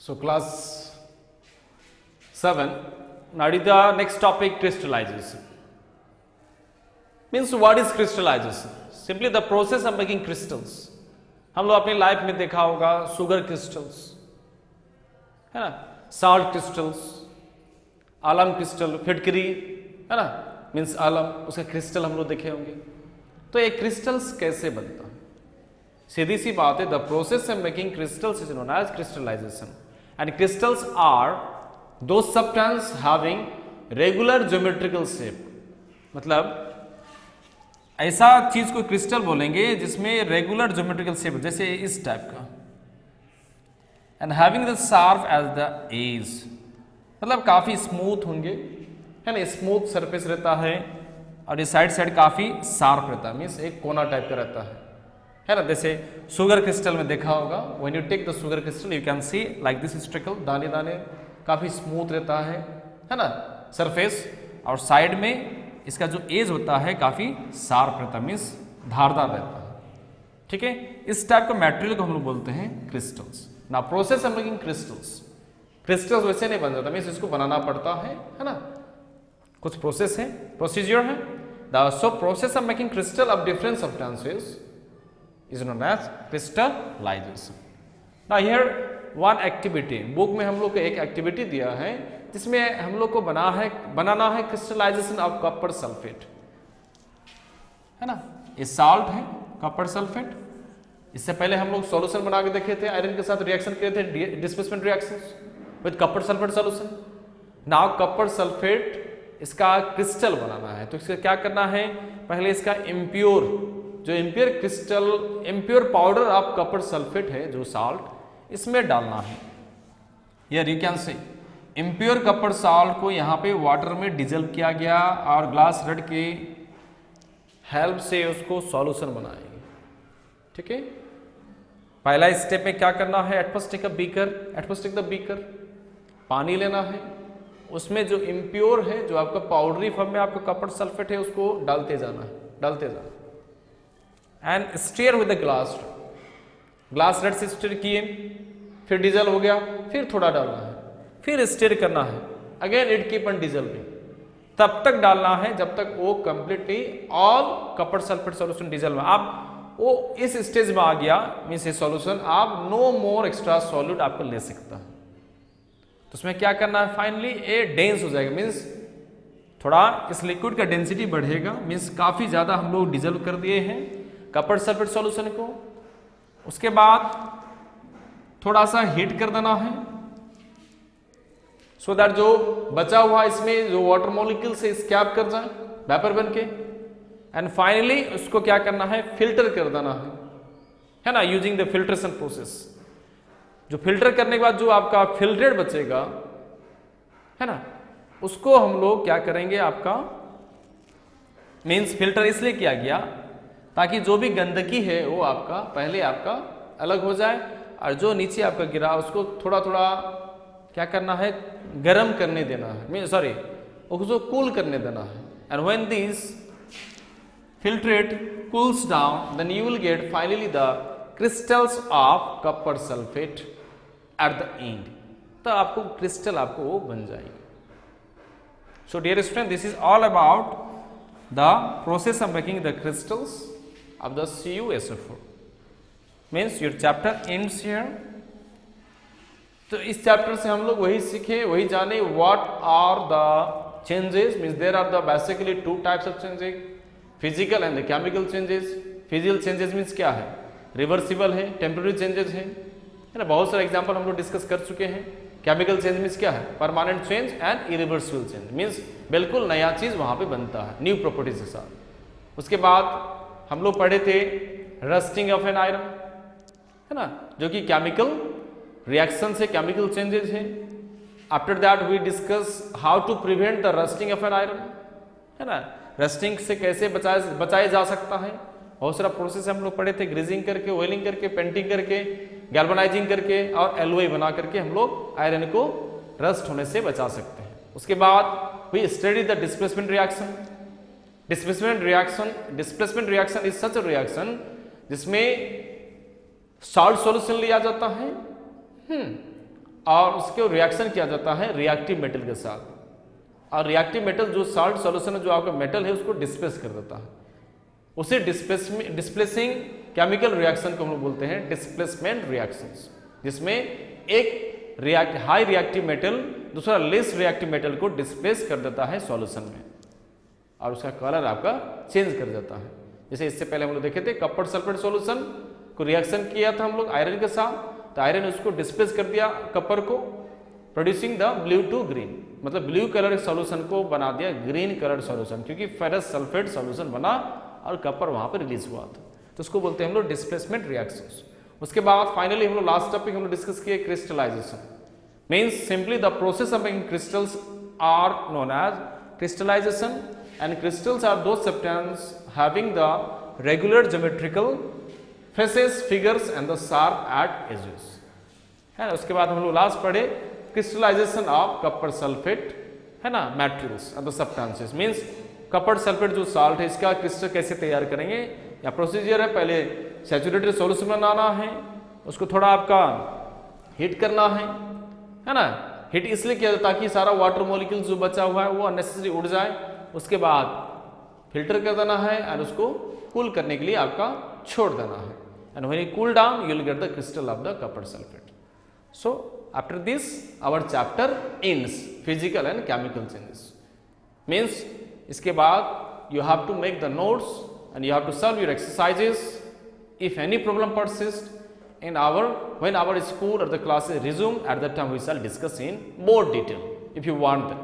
So class 7, now the next topic, crystallization. Means what is crystallization? Simply the process of making crystals. हम लोग अपनी life में देखा होगा शुगर क्रिस्टल्स, है ना, साल्ट क्रिस्टल्स, आलम क्रिस्टल, फिटकरी, है ना, मीन्स आलम, उसका क्रिस्टल हम लोग देखे होंगे। तो ये क्रिस्टल्स कैसे बनता है? सीधी सी बात है, the process of making crystals is known as crystallization and crystals are the substance having regular geometrical shape. मतलब ऐसा चीज को क्रिस्टल बोलेंगे जिसमें रेगुलर ज्योमेट्रिकल शेप, जैसे इस टाइप का, and having the sharp edge the edge, मतलब काफी स्मूथ होंगे, है ना, स्मूथ सरफेस रहता है और ये साइड काफी शार्प रहता है, मीन्स एक कोना टाइप का रहता है ना। जैसे शुगर क्रिस्टल में देखा होगा, when you take the sugar crystal you can see like this स्ट्रिकल, दाने दाने काफी स्मूथ रहता है ना सरफेस, और साइड में इसका जो एज होता है काफी शार्प रहता है, मीन्स धारदार रहता है। ठीक है, इस टाइप का मटेरियल को हम लोग बोलते हैं क्रिस्टल्स। ना process of making crystals, crystals वैसे नहीं बन जाता, मीन्स इसको बनाना पड़ता है ना, कुछ प्रोसेस है, प्रोसीजर है। The so process of making crystal of different substances is known as crystallization. Now here one activity, book में हम लोग को एक एक्टिविटी दिया है जिसमें हम लोग को बनाना है क्रिस्टलाइजेशन ऑफ कॉपर सल्फेट, है ना। ये साल्ट है कॉपर सल्फेट। इससे पहले हम लोग सॉल्यूशन बना के देखे थे, आयरन के साथ रिएक्शन किए थे, displacement reactions with copper sulphate solution. Now copper sulphate इसका क्रिस्टल बनाना है, तो इसका क्या करना है, पहले इसका impure crystal, impure powder of copper sulphate है जो साल्ट, इसमें डालना है। यार you can say impure copper salt को यहाँ पे वाटर में डिजल्व किया गया और ग्लास रड के हेल्प से उसको सॉल्यूशन बनाएंगे। ठीक है, पहला स्टेप में क्या करना है, at first take the beaker, पानी लेना है, उसमें जो इम्प्योर है, जो आपका पाउडरी फॉर्म में आपका कॉपर सल्फेट है, उसको डालते जाना and stir with the glass rod से स्टीयर किए, फिर डिजल्व हो गया, फिर थोड़ा डालना है, फिर स्टीयर करना है, अगेन इट कीप ऑन डिजल्विंग, तब तक डालना है जब तक वो completely all copper sulphate solution dissolved. आप वो इस स्टेज में आ गया, मीन्स ये सॉल्यूशन आप नो मोर एक्स्ट्रा सॉल्यूट आपको ले सकता है। तो उसमें क्या करना है, फाइनली ये डेंस हो जाएगा, मीन्स थोड़ा इस लिक्विड का डेंसिटी बढ़ेगा, मीन्स काफी ज्यादा हम लोग डिजल्व कर दिए हैं कॉपर सल्फेट सॉल्यूशन को। उसके बाद थोड़ा सा हीट कर देना है, सो दैट जो बचा हुआ इसमें जो वाटर मॉलिक्यूल से स्कैप कर जाए वेपर बन के, एंड फाइनली उसको क्या करना है, फिल्टर कर देना है ना, यूजिंग द फिल्ट्रेशन प्रोसेस। जो फिल्टर करने के बाद जो आपका फिल्ट्रेट बचेगा, है ना, उसको हम लोग क्या करेंगे, आपका मीन्स फिल्टर इसलिए किया गया ताकि जो भी गंदगी है वो आपका पहले आपका अलग हो जाए, और जो नीचे आपका गिरा उसको थोड़ा थोड़ा क्या करना है, गर्म करने देना है, उसको कूल करने देना है। And when this filtrate cools down, then you will get finally the crystals of copper sulfate at the end। तो आपको क्रिस्टल आपको वो बन जाएगी। So dear student, this is all about the process of making the crystals of the CuSO4। Means your chapter ends here। तो इस chapter से हम लोग वही सीखे, वही जाने, what are the changes, means there are the basically two types of changes, physical and chemical changes. Physical changes means क्या है, रिवर्सिबल है, टेम्पररी चेंजेस है ना, बहुत सारे एग्जांपल हम लोग डिस्कस कर चुके हैं। केमिकल चेंज मीन्स क्या है, permanent change and irreversible change, means बिल्कुल नया चीज वहां पे बनता है न्यू प्रॉपर्टीज के साथ। उसके बाद हम लोग पढ़े थे रस्टिंग ऑफ एन आयरन, है ना, जो कि केमिकल रिएक्शन से केमिकल चेंजेस है। After that we discuss how to prevent the rusting of an iron, है ना, रस्टिंग से कैसे बचाया जा सकता है। बहुत सारा प्रोसेस हम लोग पढ़े थे, ग्रीजिंग करके, ऑयलिंग करके, पेंटिंग करके, गैल्वेनाइजिंग करके और एलओआई बना करके हम लोग आयरन को रस्ट होने से बचा सकते हैं। उसके बाद we study the displacement reaction. Displacement reaction is such a reaction जिसमें सॉल्ट सॉल्यूशन लिया जाता है, और उसके रिएक्शन किया जाता है रिएक्टिव मेटल के साथ, और रिएक्टिव मेटल जो साल्ट सॉल्यूशन है, जो आपका मेटल है, उसको डिस्प्लेस कर देता है। उसे डिस्प्लेसिंग केमिकल रिएक्शन को हम लोग बोलते हैं डिस्प्लेसमेंट रिएक्शंस, जिसमें एक हाई रिएक्टिव मेटल दूसरा लेस रिएक्टिव मेटल को डिस्प्लेस कर देता है सॉल्यूशन में, और उसका कलर आपका चेंज कर देता है। जैसे इससे पहले हम लोग देखे थे कॉपर सल्फेट सॉल्यूशन को रिएक्शन किया था हम लोग आयरन के साथ, तो आयरन उसको डिस्प्लेस कर दिया कॉपर को, producing the blue to green, मतलब ब्लू कलर सॉल्यूशन को बना दिया ग्रीन कलर सॉल्यूशन, क्योंकि फेरस सल्फेट सॉल्यूशन बना और कॉपर वहां पर रिलीज हुआ था। तो उसको बोलते हैं हम लोग डिस्प्लेसमेंट रिएक्शंस। उसके बाद फाइनली हम लोग लास्ट टॉपिक हम लोग डिस्कस किए crystallization, means simply the process of making crystals are known as crystallization, and crystals are those substance having the regular geometrical faces, figures and the sharp at edges, है ना। उसके बाद हम लोग last पढ़े क्रिस्टलाइजेशन ऑफ कॉपर सल्फेट, है ना, materials and the substances, means copper sulphate जो साल्ट है इसका क्रिस्टल कैसे तैयार करेंगे, या प्रोसीजर है, पहले सैचुरेटेड सॉल्यूशन बनाना है, उसको थोड़ा आपका हीट करना है ना। हीट इसलिए किया जाता है ताकि सारा वाटर मॉलिक्यूल जो बचा हुआ है वो अननेसेसरी उड़ जाए। उसके बाद फिल्टर कर देना है और उसको कूल करने के लिए आपका छोड़ देना है, and when you cool down you will get the crystal of the copper sulphate. So after this our chapter ends physical and chemical changes, means इसके बाद you have to make the notes and you have to solve your exercises. If any problem persists in when our school or the classes resume, at that time we shall discuss in more detail if you want them.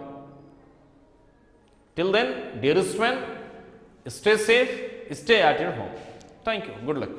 Till then, dear student, stay safe, stay at your home. Thank you. Good luck.